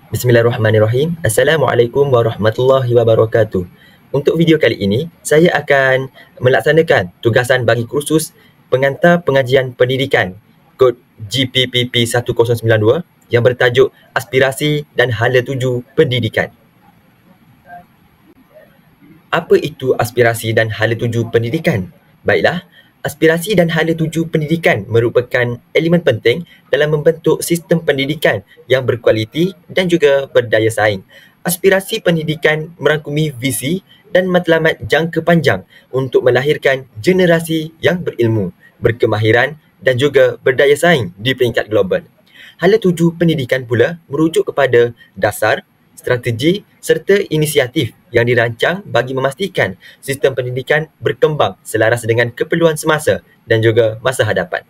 Bismillahirrahmanirrahim. Assalamualaikum warahmatullahi wabarakatuh. Untuk video kali ini, saya akan melaksanakan tugasan bagi kursus pengantar pengajian pendidikan kod GPPP 1092 yang bertajuk Aspirasi dan Hala Tuju Pendidikan. Apa itu aspirasi dan hala tuju pendidikan? Baiklah, aspirasi dan hala tuju pendidikan merupakan elemen penting dalam membentuk sistem pendidikan yang berkualiti dan juga berdaya saing. Aspirasi pendidikan merangkumi visi dan matlamat jangka panjang untuk melahirkan generasi yang berilmu, berkemahiran dan juga berdaya saing di peringkat global. Hala tuju pendidikan pula merujuk kepada dasar, strategi serta inisiatif yang dirancang bagi memastikan sistem pendidikan berkembang selaras dengan keperluan semasa dan juga masa hadapan.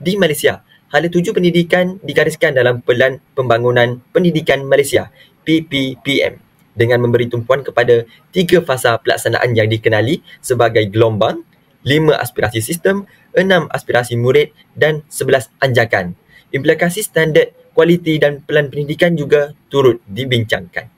Di Malaysia, hala tuju pendidikan digariskan dalam Pelan Pembangunan Pendidikan Malaysia (PPPM) dengan memberi tumpuan kepada 3 fasa pelaksanaan yang dikenali sebagai gelombang, 5 aspirasi sistem, 6 aspirasi murid dan 11 anjakan. Implikasi standard kualiti dan pelan pendidikan juga turut dibincangkan.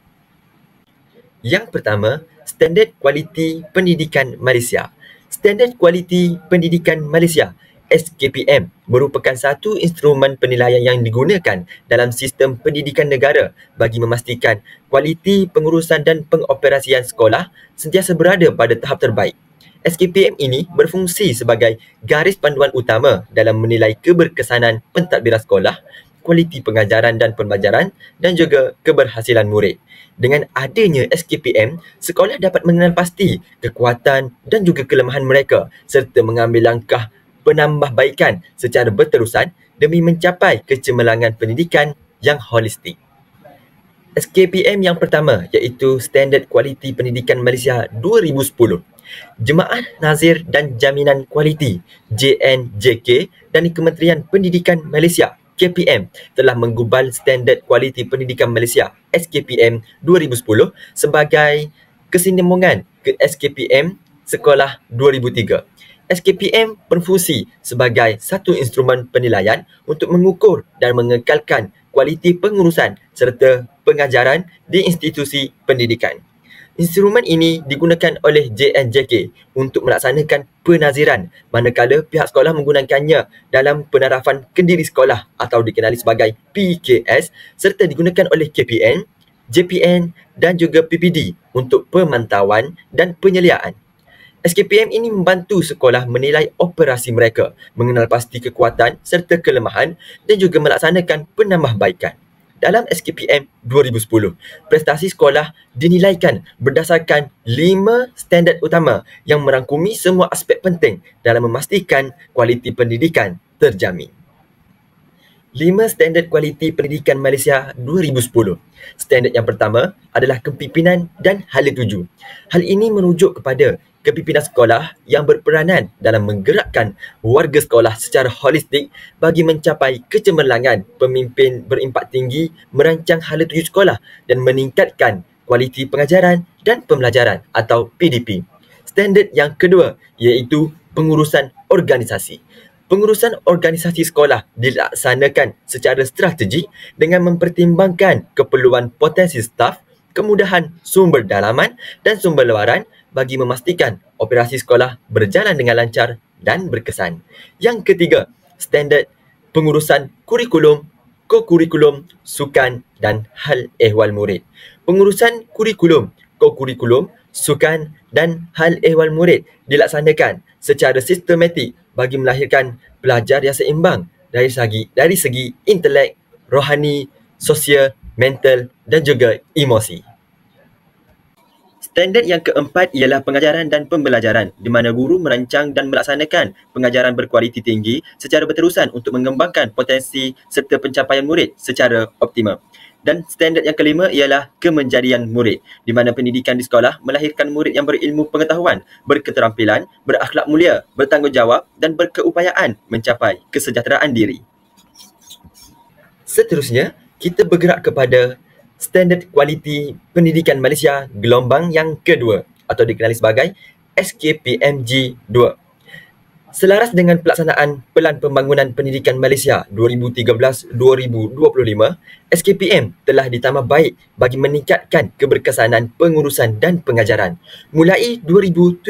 Yang pertama, Standard Kualiti Pendidikan Malaysia. Standard Kualiti Pendidikan Malaysia (SKPM) merupakan satu instrumen penilaian yang digunakan dalam sistem pendidikan negara bagi memastikan kualiti pengurusan dan pengoperasian sekolah sentiasa berada pada tahap terbaik. SKPM ini berfungsi sebagai garis panduan utama dalam menilai keberkesanan pentadbiran sekolah, kualiti pengajaran dan pembelajaran dan juga keberhasilan murid. Dengan adanya SKPM, sekolah dapat mengenal pasti kekuatan dan juga kelemahan mereka serta mengambil langkah penambahbaikan secara berterusan demi mencapai kecemerlangan pendidikan yang holistik. SKPM yang pertama iaitu Standard Kualiti Pendidikan Malaysia 2010. Jemaah Nazir dan Jaminan Kualiti JNJK dan Kementerian Pendidikan Malaysia KPM telah menggubal Standard Kualiti Pendidikan Malaysia SKPM 2010 sebagai kesinambungan ke SKPM Sekolah 2003. SKPM berfungsi sebagai satu instrumen penilaian untuk mengukur dan mengekalkan kualiti pengurusan serta pengajaran di institusi pendidikan. Instrumen ini digunakan oleh JNJK untuk melaksanakan penaziran manakala pihak sekolah menggunakannya dalam penarafan kendiri sekolah atau dikenali sebagai PKS serta digunakan oleh KPN, JPN dan juga PPD untuk pemantauan dan penyeliaan. SKPM ini membantu sekolah menilai operasi mereka, mengenal pasti kekuatan serta kelemahan dan juga melaksanakan penambahbaikan. Dalam SKPM 2010, prestasi sekolah dinilaikan berdasarkan 5 standard utama yang merangkumi semua aspek penting dalam memastikan kualiti pendidikan terjamin. 5 Standard Kualiti Pendidikan Malaysia 2010. Standard yang pertama adalah kepimpinan dan hala tuju. Hal ini merujuk kepada kepimpinan sekolah yang berperanan dalam menggerakkan warga sekolah secara holistik bagi mencapai kecemerlangan. Pemimpin berimpak tinggi merancang hala tuju sekolah dan meningkatkan kualiti pengajaran dan pembelajaran atau PDP. Standard yang kedua iaitu pengurusan organisasi. Pengurusan organisasi sekolah dilaksanakan secara strategi dengan mempertimbangkan keperluan potensi staf, kemudahan sumber dalaman dan sumber luaran bagi memastikan operasi sekolah berjalan dengan lancar dan berkesan. Yang ketiga, standard pengurusan kurikulum, ko-kurikulum, sukan dan hal ehwal murid. Pengurusan kurikulum, ko-kurikulum, sukan dan hal ehwal murid dilaksanakan secara sistematik bagi melahirkan pelajar yang seimbang dari segi intelek, rohani, sosial, mental dan juga emosi. Standard yang keempat ialah pengajaran dan pembelajaran di mana guru merancang dan melaksanakan pengajaran berkualiti tinggi secara berterusan untuk mengembangkan potensi serta pencapaian murid secara optimal. Dan standard yang kelima ialah kemenjadian murid di mana pendidikan di sekolah melahirkan murid yang berilmu pengetahuan, berketerampilan, berakhlak mulia, bertanggungjawab dan berkeupayaan mencapai kesejahteraan diri. Seterusnya, kita bergerak kepada Standard Kualiti Pendidikan Malaysia gelombang yang kedua atau dikenali sebagai SKPMG 2. Selaras dengan pelaksanaan Pelan Pembangunan Pendidikan Malaysia 2013-2025, SKPM telah ditambah baik bagi meningkatkan keberkesanan pengurusan dan pengajaran. Mulai 2017,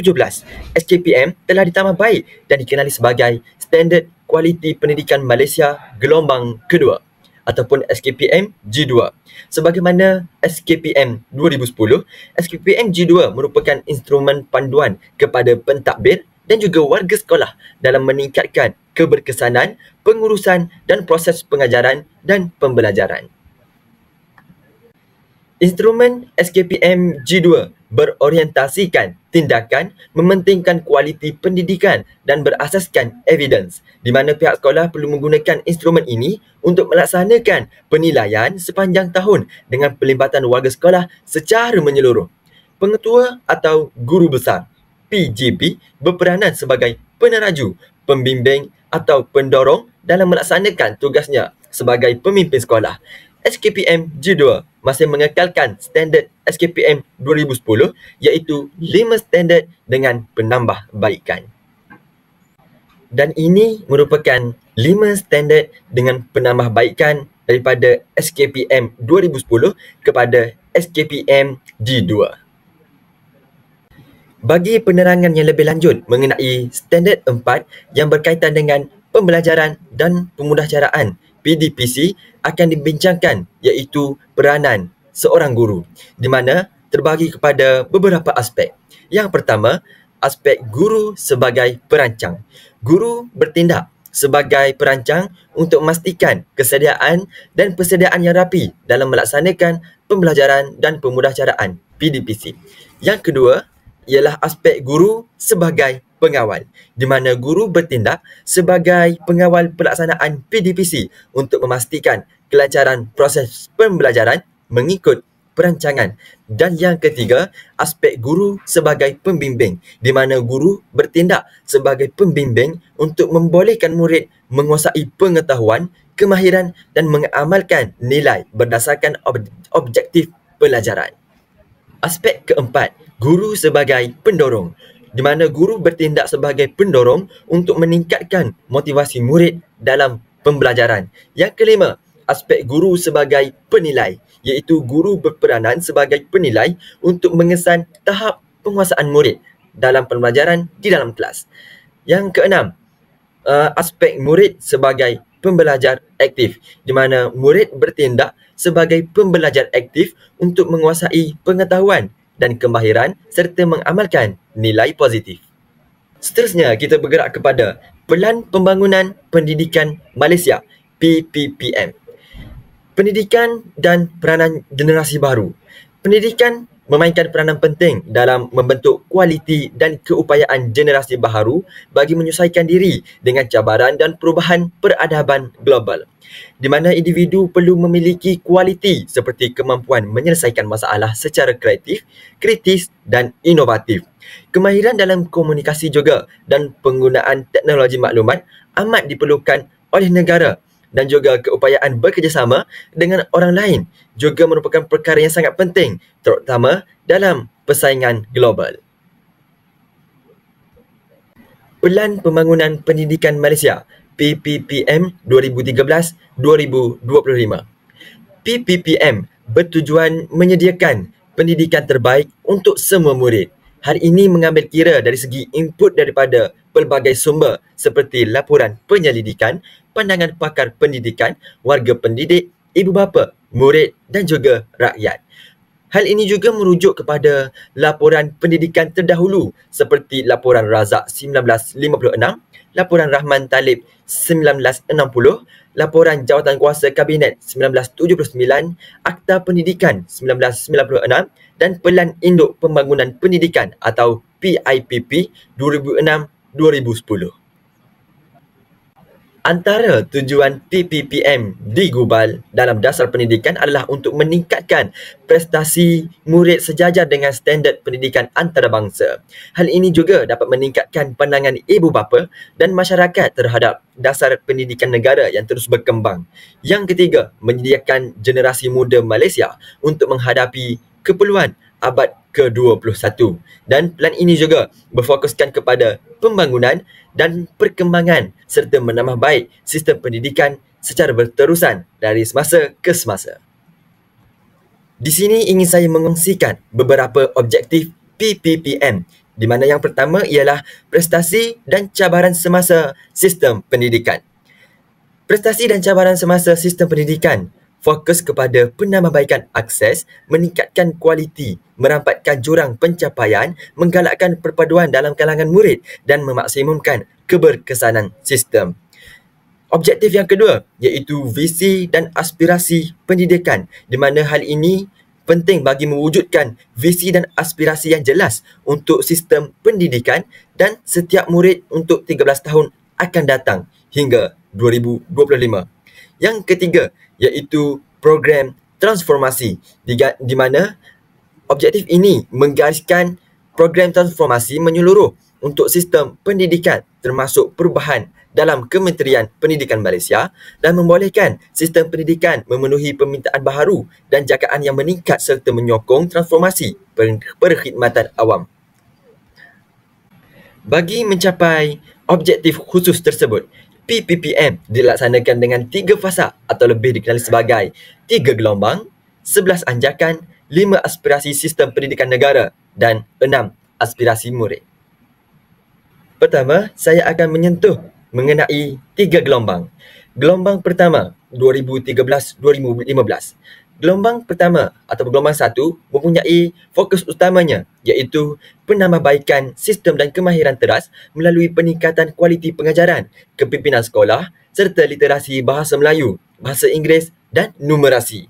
SKPM telah ditambah baik dan dikenali sebagai Standard Kualiti Pendidikan Malaysia Gelombang Kedua ataupun SKPM G2. Sebagaimana SKPM 2010, SKPM G2 merupakan instrumen panduan kepada pentadbir dan juga warga sekolah dalam meningkatkan keberkesanan, pengurusan dan proses pengajaran dan pembelajaran. Instrumen SKPM G2 berorientasikan tindakan mementingkan kualiti pendidikan dan berasaskan evidence, di mana pihak sekolah perlu menggunakan instrumen ini untuk melaksanakan penilaian sepanjang tahun dengan pelibatan warga sekolah secara menyeluruh. Pengetua atau guru besar PGB berperanan sebagai peneraju, pembimbing atau pendorong dalam melaksanakan tugasnya sebagai pemimpin sekolah. SKPM G2 masih mengekalkan standard SKPM 2010 iaitu 5 standard dengan penambahbaikan. Dan ini merupakan 5 standard dengan penambahbaikan daripada SKPM 2010 kepada SKPM G2. Bagi penerangan yang lebih lanjut mengenai standard 4 yang berkaitan dengan pembelajaran dan pemudahcaraan PDPC akan dibincangkan iaitu peranan seorang guru di mana terbagi kepada beberapa aspek. Yang pertama, aspek guru sebagai perancang. Guru bertindak sebagai perancang untuk memastikan kesediaan dan persediaan yang rapi dalam melaksanakan pembelajaran dan pemudahcaraan PDPC. Yang kedua ialah aspek guru sebagai pengawal, di mana guru bertindak sebagai pengawal pelaksanaan PDPC untuk memastikan kelancaran proses pembelajaran mengikut perancangan. Dan yang ketiga, aspek guru sebagai pembimbing, di mana guru bertindak sebagai pembimbing untuk membolehkan murid menguasai pengetahuan, kemahiran dan mengamalkan nilai berdasarkan objektif pelajaran. Aspek keempat, guru sebagai pendorong, di mana guru bertindak sebagai pendorong untuk meningkatkan motivasi murid dalam pembelajaran. Yang kelima, aspek guru sebagai penilai, iaitu guru berperanan sebagai penilai untuk mengesan tahap penguasaan murid dalam pembelajaran di dalam kelas. Yang keenam, aspek murid sebagai pembelajar aktif, di mana murid bertindak sebagai pembelajar aktif untuk menguasai pengetahuan dan kemahiran serta mengamalkan nilai positif. Seterusnya, kita bergerak kepada Pelan Pembangunan Pendidikan Malaysia PPPM. Pendidikan dan peranan generasi baru. Pendidikan memainkan peranan penting dalam membentuk kualiti dan keupayaan generasi baharu bagi menyesuaikan diri dengan cabaran dan perubahan peradaban global, di mana individu perlu memiliki kualiti seperti kemampuan menyelesaikan masalah secara kreatif, kritis dan inovatif. Kemahiran dalam komunikasi juga dan penggunaan teknologi maklumat amat diperlukan oleh negara, dan juga keupayaan bekerjasama dengan orang lain juga merupakan perkara yang sangat penting, terutama dalam persaingan global. Pelan Pembangunan Pendidikan Malaysia PPPM 2013-2025. PPPM bertujuan menyediakan pendidikan terbaik untuk semua murid. Hal ini mengambil kira dari segi input daripada pelbagai sumber seperti laporan penyelidikan, pandangan pakar pendidikan, warga pendidik, ibu bapa, murid dan juga rakyat. Hal ini juga merujuk kepada laporan pendidikan terdahulu seperti laporan Razak 1956, laporan Rahman Talib 1960, laporan Jawatankuasa Kabinet 1979, Akta Pendidikan 1996 dan Pelan Induk Pembangunan Pendidikan atau PIPP 2006-2010. Antara tujuan PPPM digubal dalam dasar pendidikan adalah untuk meningkatkan prestasi murid sejajar dengan standard pendidikan antarabangsa. Hal ini juga dapat meningkatkan pandangan ibu bapa dan masyarakat terhadap dasar pendidikan negara yang terus berkembang. Yang ketiga, menyediakan generasi muda Malaysia untuk menghadapi keperluan abad ke-21. Dan pelan ini juga berfokuskan kepada pembangunan dan perkembangan serta menambah baik sistem pendidikan secara berterusan dari semasa ke semasa. Di sini ingin saya mengongsikan beberapa objektif PPPM, di mana yang pertama ialah prestasi dan cabaran semasa sistem pendidikan. Prestasi dan cabaran semasa sistem pendidikan fokus kepada penambahbaikan akses, meningkatkan kualiti, merampatkan jurang pencapaian, menggalakkan perpaduan dalam kalangan murid dan memaksimumkan keberkesanan sistem. Objektif yang kedua iaitu visi dan aspirasi pendidikan, di mana hal ini penting bagi mewujudkan visi dan aspirasi yang jelas untuk sistem pendidikan dan setiap murid untuk 13 tahun akan datang hingga 2025. Yang ketiga iaitu program transformasi, di mana objektif ini menggariskan program transformasi menyeluruh untuk sistem pendidikan termasuk perubahan dalam Kementerian Pendidikan Malaysia dan membolehkan sistem pendidikan memenuhi permintaan baharu dan jakaan yang meningkat serta menyokong transformasi perkhidmatan awam. Bagi mencapai objektif khusus tersebut, PPPM dilaksanakan dengan 3 fasa atau lebih dikenali sebagai 3 gelombang, 11 anjakan, 5 aspirasi sistem pendidikan negara dan 6 aspirasi murid. Pertama, saya akan menyentuh mengenai 3 gelombang. Gelombang pertama, 2013-2015. Gelombang pertama atau gelombang 1 mempunyai fokus utamanya iaitu penambahbaikan sistem dan kemahiran teras melalui peningkatan kualiti pengajaran, kepimpinan sekolah serta literasi bahasa Melayu, bahasa Inggeris dan numerasi.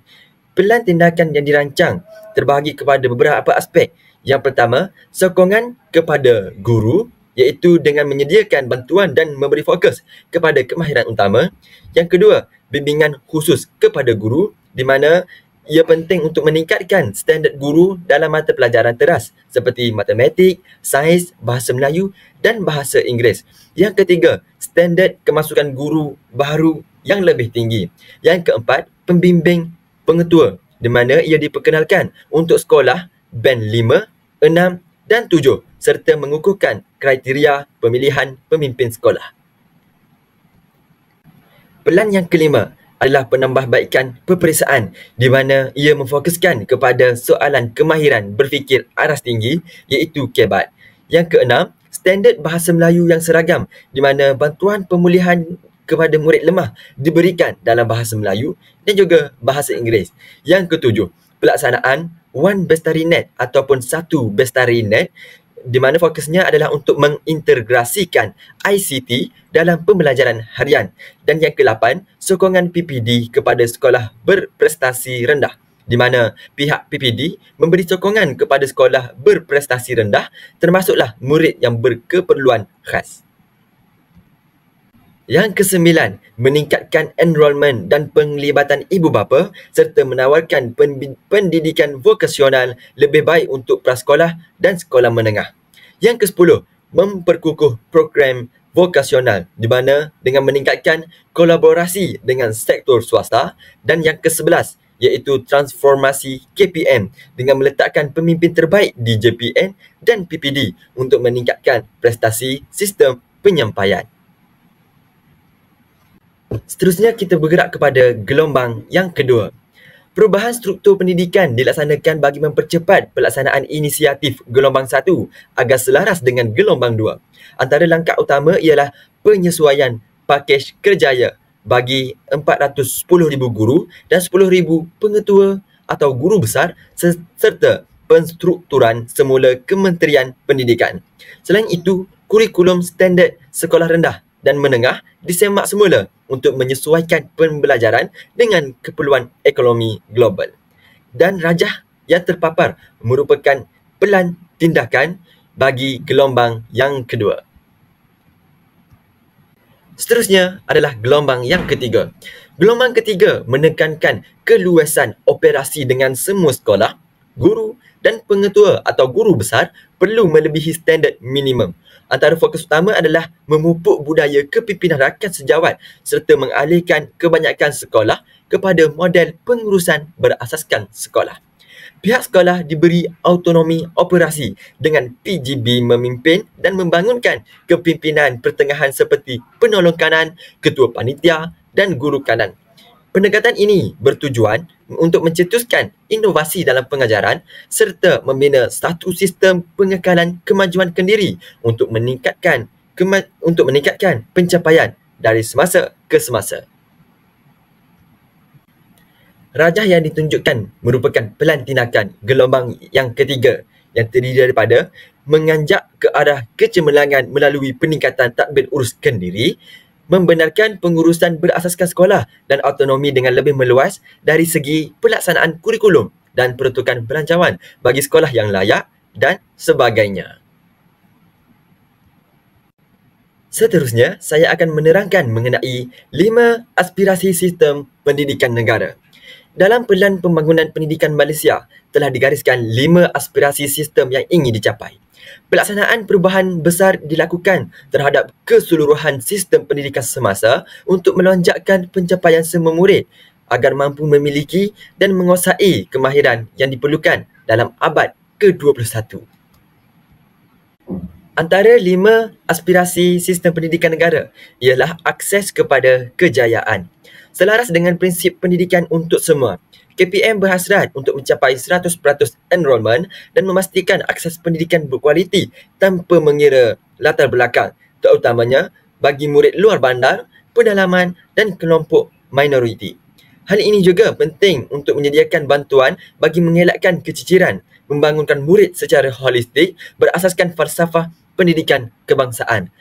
Pelan tindakan yang dirancang terbahagi kepada beberapa aspek. Yang pertama, sokongan kepada guru iaitu dengan menyediakan bantuan dan memberi fokus kepada kemahiran utama. Yang kedua, bimbingan khusus kepada guru di mana ia penting untuk meningkatkan standard guru dalam mata pelajaran teras seperti matematik, sains, bahasa Melayu dan bahasa Inggeris. Yang ketiga, standard kemasukan guru baru yang lebih tinggi. Yang keempat, pembimbing pengetua di mana ia diperkenalkan untuk sekolah band 5, 6 dan 7 serta mengukuhkan kriteria pemilihan pemimpin sekolah. Pelan yang kelima adalah penambahbaikan peperiksaan di mana ia memfokuskan kepada soalan kemahiran berfikir aras tinggi iaitu KEBAT. Yang keenam, standard bahasa Melayu yang seragam di mana bantuan pemulihan kepada murid lemah diberikan dalam bahasa Melayu dan juga bahasa Inggeris. Yang ketujuh, pelaksanaan One Bestari Net ataupun satu Bestari Net di mana fokusnya adalah untuk mengintegrasikan ICT dalam pembelajaran harian. Dan yang ke-8, sokongan PPD kepada sekolah berprestasi rendah di mana pihak PPD memberi sokongan kepada sekolah berprestasi rendah termasuklah murid yang berkeperluan khas. Yang ke-9, meningkatkan enrolment dan penglibatan ibu bapa serta menawarkan pendidikan vokasional lebih baik untuk prasekolah dan sekolah menengah. Yang ke-10, memperkukuh program vokasional di mana dengan meningkatkan kolaborasi dengan sektor swasta. Dan yang ke-11 iaitu transformasi KPM dengan meletakkan pemimpin terbaik di JPN dan PPD untuk meningkatkan prestasi sistem penyampaian. Seterusnya kita bergerak kepada gelombang yang kedua. Perubahan struktur pendidikan dilaksanakan bagi mempercepat pelaksanaan inisiatif gelombang 1 agar selaras dengan gelombang 2. Antara langkah utama ialah penyesuaian pakej kerjaya bagi 410,000 guru dan 10,000 pengetua atau guru besar serta penstrukturan semula Kementerian Pendidikan. Selain itu, kurikulum standard sekolah rendah dan menengah disemak semula untuk menyesuaikan pembelajaran dengan keperluan ekonomi global. Dan rajah yang terpapar merupakan pelan tindakan bagi gelombang yang kedua. Seterusnya adalah gelombang yang ketiga. Gelombang ketiga menekankan keluasan operasi dengan semua sekolah, guru dan pengetua atau guru besar perlu melebihi standard minimum. Antara fokus utama adalah memupuk budaya kepimpinan rakyat sejawat serta mengalihkan kebanyakan sekolah kepada model pengurusan berasaskan sekolah. Pihak sekolah diberi autonomi operasi dengan PGB memimpin dan membangunkan kepimpinan pertengahan seperti penolong kanan, ketua panitia dan guru kanan. Pendekatan ini bertujuan untuk mencetuskan inovasi dalam pengajaran serta membina satu sistem pengekalan kemajuan kendiri untuk meningkatkan pencapaian dari semasa ke semasa. Rajah yang ditunjukkan merupakan pelantikan gelombang yang ketiga yang terdiri daripada menganjak ke arah kecemerlangan melalui peningkatan tadbir uruskan diri, membenarkan pengurusan berasaskan sekolah dan autonomi dengan lebih meluas dari segi pelaksanaan kurikulum dan peruntukan belanjawan bagi sekolah yang layak dan sebagainya. Seterusnya, saya akan menerangkan mengenai 5 aspirasi sistem pendidikan negara. Dalam Pelan Pembangunan Pendidikan Malaysia, telah digariskan 5 aspirasi sistem yang ingin dicapai. Pelaksanaan perubahan besar dilakukan terhadap keseluruhan sistem pendidikan semasa untuk melonjakkan pencapaian semua murid agar mampu memiliki dan menguasai kemahiran yang diperlukan dalam abad ke-21. Antara 5 aspirasi sistem pendidikan negara ialah akses kepada kejayaan. Selaras dengan prinsip pendidikan untuk semua, KPM berhasrat untuk mencapai 100% enrolment dan memastikan akses pendidikan berkualiti tanpa mengira latar belakang, terutamanya bagi murid luar bandar, pedalaman dan kelompok minoriti. Hal ini juga penting untuk menyediakan bantuan bagi mengelakkan keciciran, membangunkan murid secara holistik berasaskan falsafah pendidikan kebangsaan.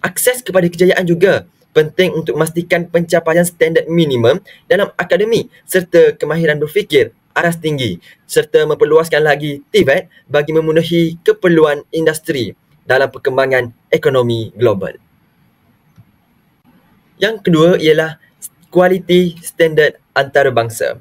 Akses kepada kejayaan juga penting untuk memastikan pencapaian standard minimum dalam akademik serta kemahiran berfikir aras tinggi serta memperluaskan lagi TVET bagi memenuhi keperluan industri dalam perkembangan ekonomi global. Yang kedua ialah kualiti standard antarabangsa.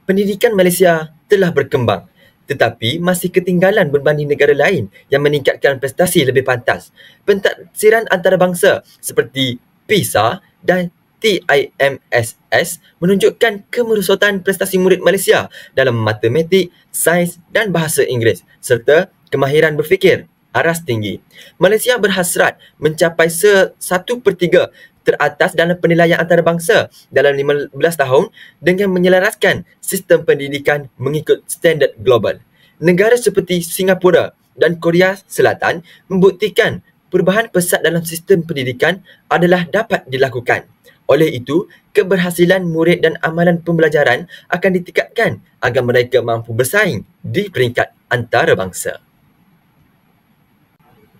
Pendidikan Malaysia telah berkembang tetapi masih ketinggalan berbanding negara lain yang meningkatkan prestasi lebih pantas. Pentadbiran antarabangsa seperti PISA dan TIMSS menunjukkan kemerosotan prestasi murid Malaysia dalam matematik, sains dan bahasa Inggeris serta kemahiran berfikir aras tinggi. Malaysia berhasrat mencapai 1/3 teratas dalam penilaian antarabangsa dalam 15 tahun dengan menyelaraskan sistem pendidikan mengikut standard global. Negara seperti Singapura dan Korea Selatan membuktikan perubahan pesat dalam sistem pendidikan adalah dapat dilakukan. Oleh itu, keberhasilan murid dan amalan pembelajaran akan ditingkatkan agar mereka mampu bersaing di peringkat antarabangsa.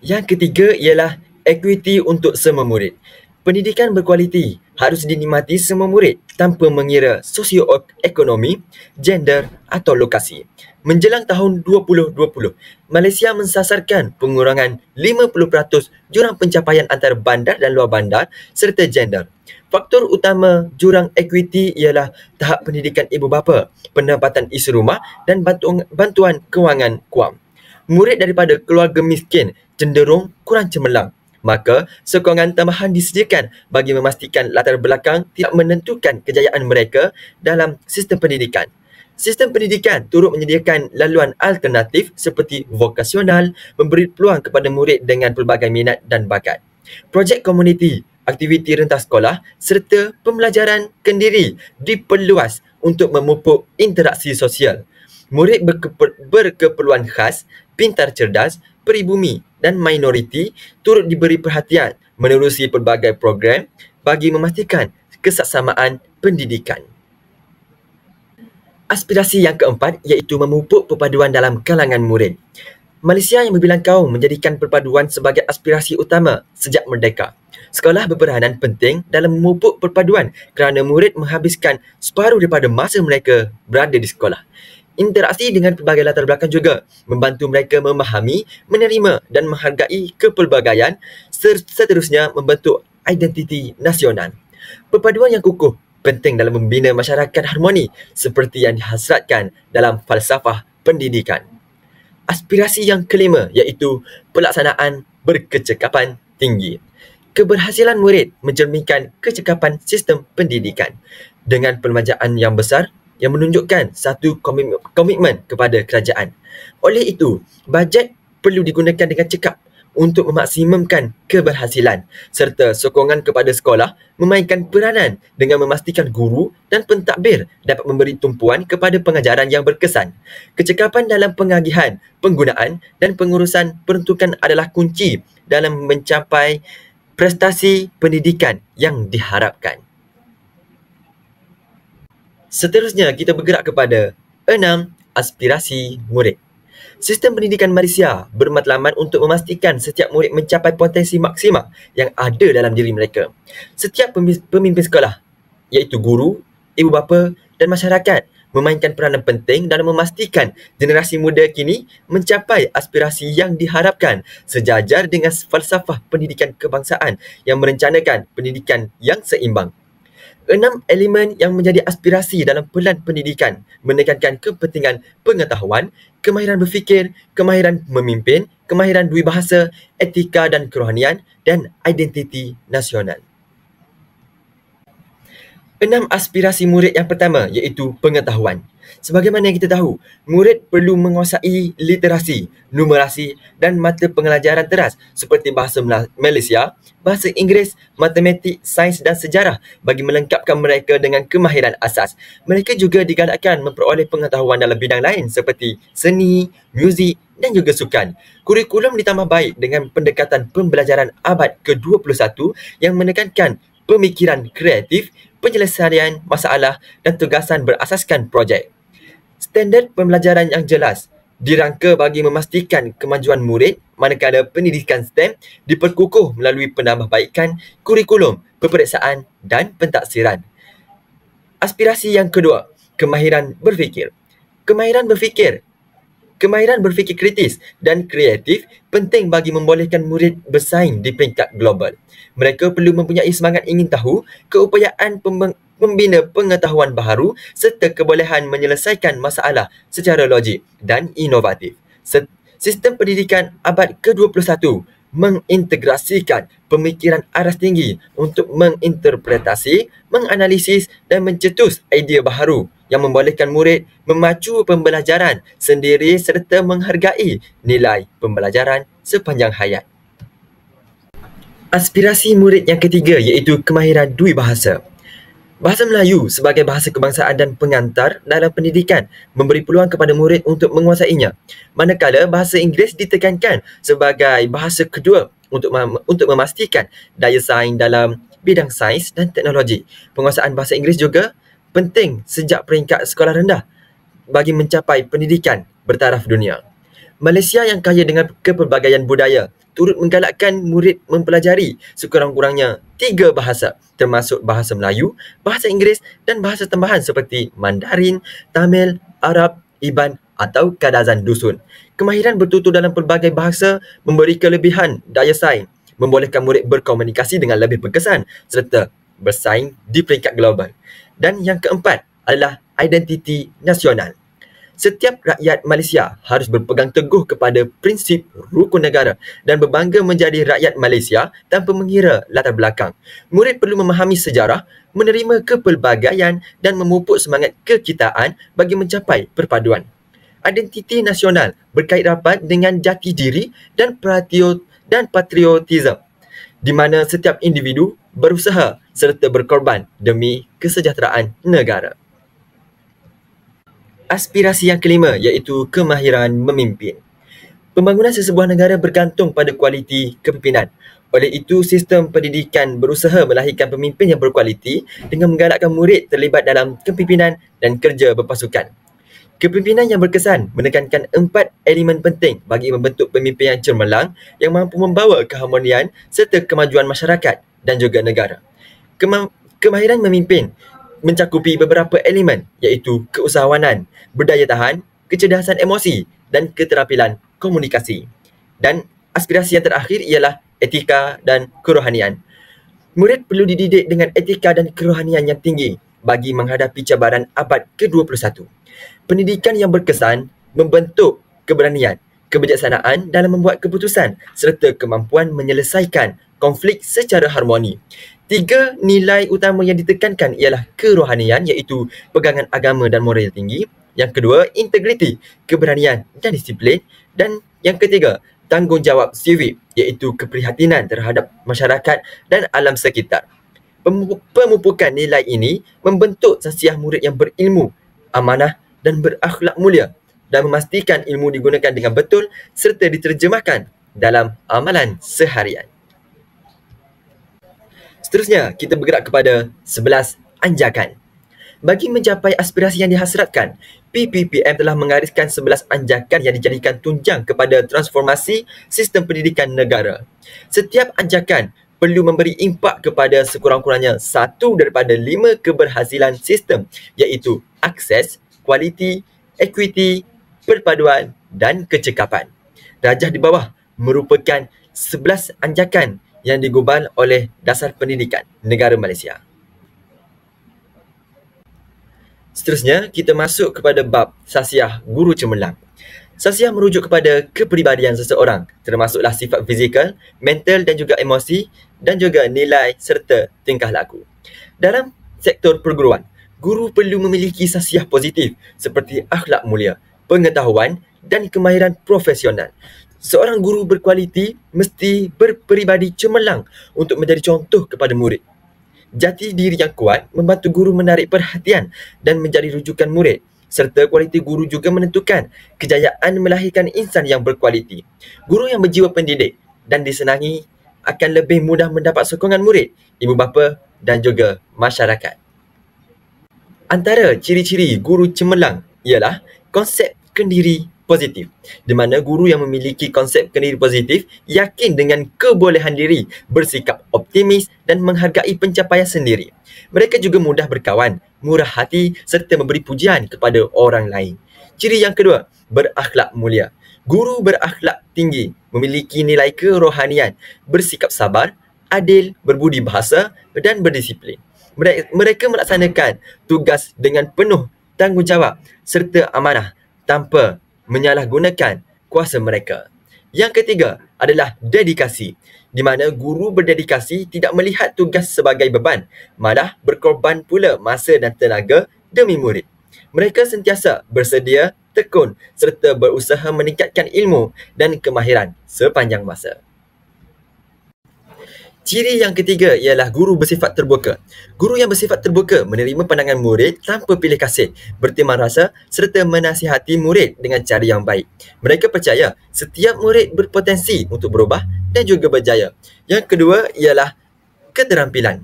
Yang ketiga ialah equity untuk semua murid. Pendidikan berkualiti harus dinikmati semua murid tanpa mengira sosioekonomi, gender atau lokasi. Menjelang tahun 2020, Malaysia mensasarkan pengurangan 50% jurang pencapaian antara bandar dan luar bandar serta gender. Faktor utama jurang equity ialah tahap pendidikan ibu bapa, pendapatan isi rumah dan bantuan kewangan KUAM. Murid daripada keluarga miskin cenderung kurang cemerlang. Maka, sokongan tambahan disediakan bagi memastikan latar belakang tidak menentukan kejayaan mereka dalam sistem pendidikan. Sistem pendidikan turut menyediakan laluan alternatif seperti vokasional, memberi peluang kepada murid dengan pelbagai minat dan bakat. Projek komuniti, aktiviti rentas sekolah serta pembelajaran kendiri diperluas untuk memupuk interaksi sosial. Murid berkeperluan khas, pintar cerdas, peribumi dan minoriti turut diberi perhatian menerusi pelbagai program bagi memastikan kesaksamaan pendidikan. Aspirasi yang keempat iaitu memupuk perpaduan dalam kalangan murid. Malaysia yang berbilang kaum menjadikan perpaduan sebagai aspirasi utama sejak merdeka. Sekolah berperanan penting dalam memupuk perpaduan kerana murid menghabiskan separuh daripada masa mereka berada di sekolah. Interaksi dengan pelbagai latar belakang juga membantu mereka memahami, menerima dan menghargai kepelbagaian seterusnya membentuk identiti nasional. Perpaduan yang kukuh penting dalam membina masyarakat harmoni seperti yang dihasratkan dalam falsafah pendidikan. Aspirasi yang kelima iaitu pelaksanaan berkecekapan tinggi. Keberhasilan murid mencerminkan kecekapan sistem pendidikan. Dengan permajaan yang besar, yang menunjukkan satu komitmen kepada kerajaan. Oleh itu, bajet perlu digunakan dengan cekap untuk memaksimumkan keberhasilan serta sokongan kepada sekolah memainkan peranan dengan memastikan guru dan pentadbir dapat memberi tumpuan kepada pengajaran yang berkesan. Kecekapan dalam pengagihan, penggunaan dan pengurusan peruntukan adalah kunci dalam mencapai prestasi pendidikan yang diharapkan. Seterusnya, kita bergerak kepada 6. Aspirasi murid. Sistem pendidikan Malaysia bermatlamat untuk memastikan setiap murid mencapai potensi maksima yang ada dalam diri mereka. Setiap pemimpin sekolah, iaitu guru, ibu bapa dan masyarakat, memainkan peranan penting dalam memastikan generasi muda kini mencapai aspirasi yang diharapkan sejajar dengan falsafah pendidikan kebangsaan yang merencanakan pendidikan yang seimbang. 6 elemen yang menjadi aspirasi dalam pelan pendidikan menekankan kepentingan pengetahuan, kemahiran berfikir, kemahiran memimpin, kemahiran dui bahasa, etika dan kerohanian, dan identiti nasional. 6 aspirasi murid yang pertama iaitu pengetahuan. Sebagaimana yang kita tahu, murid perlu menguasai literasi, numerasi dan mata pengelajaran teras seperti bahasa Malaysia, bahasa Inggeris, matematik, sains dan sejarah bagi melengkapkan mereka dengan kemahiran asas. Mereka juga digalakkan memperoleh pengetahuan dalam bidang lain seperti seni, muzik dan juga sukan. Kurikulum ditambah baik dengan pendekatan pembelajaran abad ke-21 yang menekankan pemikiran kreatif, penyelesaian masalah dan tugasan berasaskan projek. Standard pembelajaran yang jelas dirangka bagi memastikan kemajuan murid manakala pendidikan STEM diperkukuh melalui penambahbaikan kurikulum, peperiksaan dan pentaksiran. Aspirasi yang kedua, kemahiran berfikir. Kemahiran berfikir kritis dan kreatif penting bagi membolehkan murid bersaing di peringkat global. Mereka perlu mempunyai semangat ingin tahu, keupayaan membina pengetahuan baharu serta kebolehan menyelesaikan masalah secara logik dan inovatif. Sistem pendidikan abad ke-21 mengintegrasikan pemikiran aras tinggi untuk menginterpretasi, menganalisis dan mencetus idea baharu yang membolehkan murid memacu pembelajaran sendiri serta menghargai nilai pembelajaran sepanjang hayat. Aspirasi murid yang ketiga iaitu kemahiran dui bahasa. Bahasa Melayu sebagai bahasa kebangsaan dan pengantar dalam pendidikan memberi peluang kepada murid untuk menguasainya. Manakala bahasa Inggeris ditekankan sebagai bahasa kedua untuk memastikan daya saing dalam bidang sains dan teknologi. Penguasaan bahasa Inggeris juga penting sejak peringkat sekolah rendah bagi mencapai pendidikan bertaraf dunia. Malaysia yang kaya dengan kepelbagaian budaya turut menggalakkan murid mempelajari sekurang-kurangnya 3 bahasa termasuk bahasa Melayu, bahasa Inggeris dan bahasa tambahan seperti Mandarin, Tamil, Arab, Iban atau Kadazan Dusun. Kemahiran bertutur dalam pelbagai bahasa memberi kelebihan daya saing, membolehkan murid berkomunikasi dengan lebih berkesan serta bersaing di peringkat global. Dan yang keempat adalah identiti nasional. Setiap rakyat Malaysia harus berpegang teguh kepada prinsip rukun negara dan berbangga menjadi rakyat Malaysia tanpa mengira latar belakang. Murid perlu memahami sejarah, menerima kepelbagaian dan memupuk semangat kekitaan bagi mencapai perpaduan. Identiti nasional berkait rapat dengan jati diri dan patriotisme, di mana setiap individu berusaha serta berkorban demi kesejahteraan negara. Aspirasi yang kelima iaitu kemahiran memimpin. Pembangunan sesebuah negara bergantung pada kualiti kepimpinan. Oleh itu, sistem pendidikan berusaha melahirkan pemimpin yang berkualiti dengan menggalakkan murid terlibat dalam kepimpinan dan kerja berpasukan. Kepimpinan yang berkesan menekankan 4 elemen penting bagi membentuk pemimpin yang cemerlang yang mampu membawa keharmonian serta kemajuan masyarakat dan juga negara. Kemahiran memimpin mencakupi beberapa elemen iaitu keusahawanan, berdaya tahan, kecerdasan emosi dan keterampilan komunikasi. Dan aspirasi yang terakhir ialah etika dan kerohanian. Murid perlu dididik dengan etika dan kerohanian yang tinggi bagi menghadapi cabaran abad ke-21. Pendidikan yang berkesan membentuk keberanian, kebijaksanaan dalam membuat keputusan serta kemampuan menyelesaikan konflik secara harmoni. Tiga nilai utama yang ditekankan ialah kerohanian, iaitu pegangan agama dan moral tinggi. Yang kedua, integriti, keberanian dan disiplin. Dan yang ketiga, tanggungjawab sivik, iaitu keprihatinan terhadap masyarakat dan alam sekitar. Pemupukan nilai ini membentuk sasiah murid yang berilmu, amanah dan berakhlak mulia dan memastikan ilmu digunakan dengan betul serta diterjemahkan dalam amalan seharian. Seterusnya, kita bergerak kepada 11 anjakan. Bagi mencapai aspirasi yang dihasratkan, PPPM telah menggariskan 11 anjakan yang dijadikan tunjang kepada transformasi sistem pendidikan negara. Setiap anjakan perlu memberi impak kepada sekurang-kurangnya 1 daripada 5 keberhasilan sistem, iaitu akses, kualiti, equity, perpaduan dan kecekapan. Darjah di bawah merupakan 11 anjakan yang digubal oleh Dasar Pendidikan Negara Malaysia. Seterusnya, kita masuk kepada bab sasiah guru cemerlang. Sasiah merujuk kepada kepribadian seseorang, termasuklah sifat fizikal, mental dan juga emosi dan juga nilai serta tingkah laku. Dalam sektor perguruan, guru perlu memiliki sasiah positif seperti akhlak mulia, pengetahuan dan kemahiran profesional. Seorang guru berkualiti mesti berperibadi cemerlang untuk menjadi contoh kepada murid. Jati diri yang kuat membantu guru menarik perhatian dan menjadi rujukan murid. Serta kualiti guru juga menentukan kejayaan melahirkan insan yang berkualiti. Guru yang berjiwa pendidik dan disenangi akan lebih mudah mendapat sokongan murid, ibu bapa dan juga masyarakat. Antara ciri-ciri guru cemerlang ialah konsep kendiri positif, di mana guru yang memiliki konsep kendiri positif yakin dengan kebolehan diri, bersikap optimis dan menghargai pencapaian sendiri. Mereka juga mudah berkawan, murah hati serta memberi pujian kepada orang lain. Ciri yang kedua, berakhlak mulia. Guru berakhlak tinggi, memiliki nilai kerohanian, bersikap sabar, adil, berbudi bahasa dan berdisiplin. Mereka melaksanakan tugas dengan penuh tanggungjawab serta amanah tanpa menyalahgunakan kuasa mereka. Yang ketiga adalah dedikasi, di mana guru berdedikasi tidak melihat tugas sebagai beban, malah berkorban pula masa dan tenaga demi murid. Mereka sentiasa bersedia, tekun serta berusaha meningkatkan ilmu dan kemahiran sepanjang masa. Ciri yang ketiga ialah guru bersifat terbuka. Guru yang bersifat terbuka menerima pandangan murid tanpa pilih kasih, bertimbang rasa serta menasihati murid dengan cara yang baik. Mereka percaya setiap murid berpotensi untuk berubah dan juga berjaya. Yang kedua ialah keterampilan.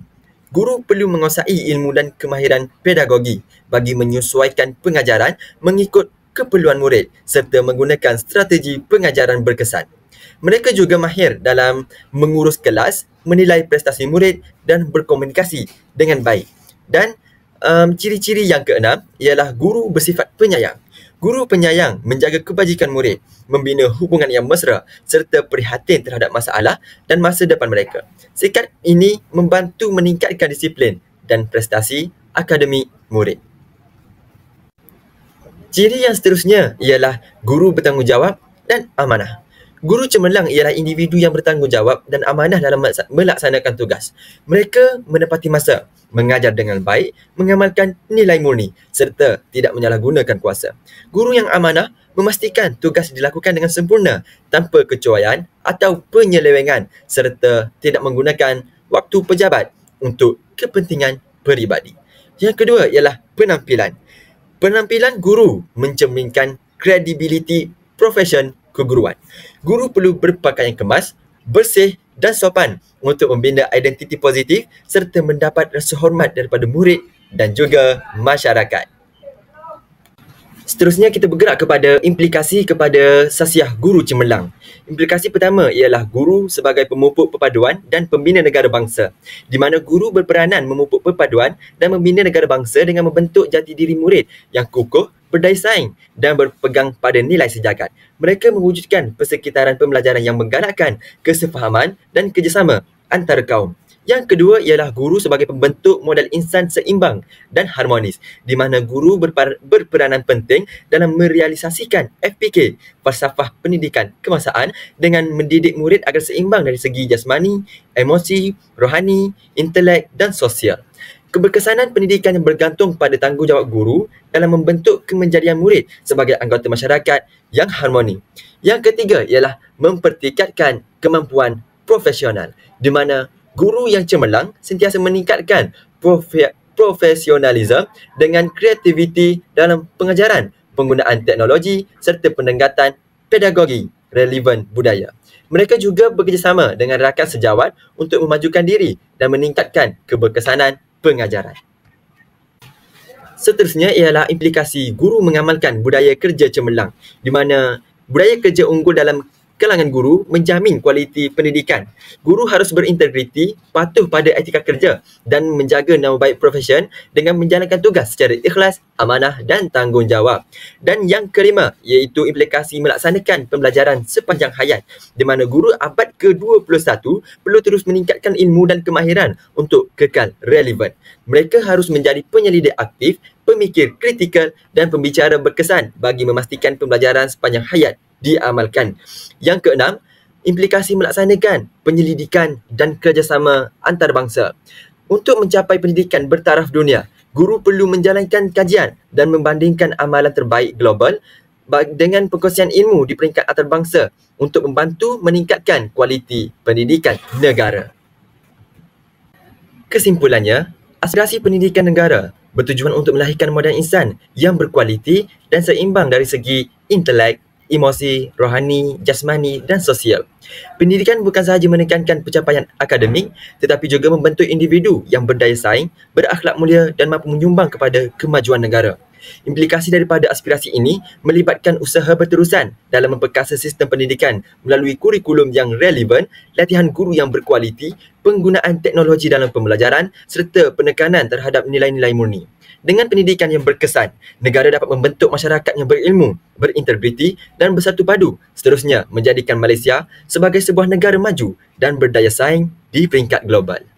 Guru perlu menguasai ilmu dan kemahiran pedagogi bagi menyesuaikan pengajaran mengikut keperluan murid serta menggunakan strategi pengajaran berkesan. Mereka juga mahir dalam mengurus kelas, menilai prestasi murid dan berkomunikasi dengan baik. Dan ciri-ciri yang keenam ialah guru bersifat penyayang. Guru penyayang menjaga kebajikan murid, membina hubungan yang mesra serta prihatin terhadap masalah dan masa depan mereka. Sikap ini membantu meningkatkan disiplin dan prestasi akademik murid. Ciri yang seterusnya ialah guru bertanggungjawab dan amanah. Guru cemerlang ialah individu yang bertanggungjawab dan amanah dalam melaksanakan tugas. Mereka menepati masa, mengajar dengan baik, mengamalkan nilai murni serta tidak menyalahgunakan kuasa. Guru yang amanah memastikan tugas dilakukan dengan sempurna tanpa kecuaian atau penyelewengan serta tidak menggunakan waktu pejabat untuk kepentingan peribadi. Yang kedua ialah penampilan. Penampilan guru mencerminkan kredibiliti profesion keguruan. Guru perlu berpakaian kemas, bersih dan sopan untuk membina identiti positif serta mendapat rasa hormat daripada murid dan juga masyarakat. Seterusnya kita bergerak kepada implikasi kepada sasiah guru cemerlang. Implikasi pertama ialah guru sebagai pemupuk perpaduan dan pembina negara bangsa, di mana guru berperanan memupuk perpaduan dan membina negara bangsa dengan membentuk jati diri murid yang kukuh, berdaya saing dan berpegang pada nilai sejagat. Mereka mewujudkan persekitaran pembelajaran yang menggalakkan kesefahaman dan kerjasama antara kaum. Yang kedua ialah guru sebagai pembentuk model insan seimbang dan harmonis, di mana guru berperanan penting dalam merealisasikan FPK, falsafah pendidikan kebangsaan, dengan mendidik murid agar seimbang dari segi jasmani, emosi, rohani, intelek dan sosial. Keberkesanan pendidikan yang bergantung pada tanggungjawab guru dalam membentuk kemenjadian murid sebagai anggota masyarakat yang harmoni. Yang ketiga ialah mempertingkatkan kemampuan profesional, di mana guru yang cemerlang sentiasa meningkatkan profesionalisme dengan kreativiti dalam pengajaran, penggunaan teknologi serta pendekatan pedagogi relevan budaya. Mereka juga bekerjasama dengan rakan sejawat untuk memajukan diri dan meningkatkan keberkesanan pengajaran. Seterusnya ialah implikasi guru mengamalkan budaya kerja cemerlang, di mana budaya kerja unggul dalam kalangan guru menjamin kualiti pendidikan. Guru harus berintegriti, patuh pada etika kerja dan menjaga nama baik profesion dengan menjalankan tugas secara ikhlas, amanah dan tanggungjawab. Dan yang kelima iaitu implikasi melaksanakan pembelajaran sepanjang hayat, di mana guru abad ke-21 perlu terus meningkatkan ilmu dan kemahiran untuk kekal relevan. Mereka harus menjadi penyelidik aktif, pemikir kritikal dan pembicara berkesan bagi memastikan pembelajaran sepanjang hayat diamalkan. Yang keenam, implikasi melaksanakan penyelidikan dan kerjasama antarabangsa. Untuk mencapai pendidikan bertaraf dunia, guru perlu menjalankan kajian dan membandingkan amalan terbaik global dengan perkongsian ilmu di peringkat antarabangsa untuk membantu meningkatkan kualiti pendidikan negara. Kesimpulannya, aspirasi pendidikan negara bertujuan untuk melahirkan model insan yang berkualiti dan seimbang dari segi intelek, emosi, rohani, jasmani dan sosial. Pendidikan bukan sahaja menekankan pencapaian akademik tetapi juga membentuk individu yang berdaya saing, berakhlak mulia dan mampu menyumbang kepada kemajuan negara. Implikasi daripada aspirasi ini melibatkan usaha berterusan dalam memperkasa sistem pendidikan melalui kurikulum yang relevan, latihan guru yang berkualiti, penggunaan teknologi dalam pembelajaran serta penekanan terhadap nilai-nilai murni. Dengan pendidikan yang berkesan, negara dapat membentuk masyarakat yang berilmu, berintegriti dan bersatu padu, seterusnya menjadikan Malaysia sebagai sebuah negara maju dan berdaya saing di peringkat global.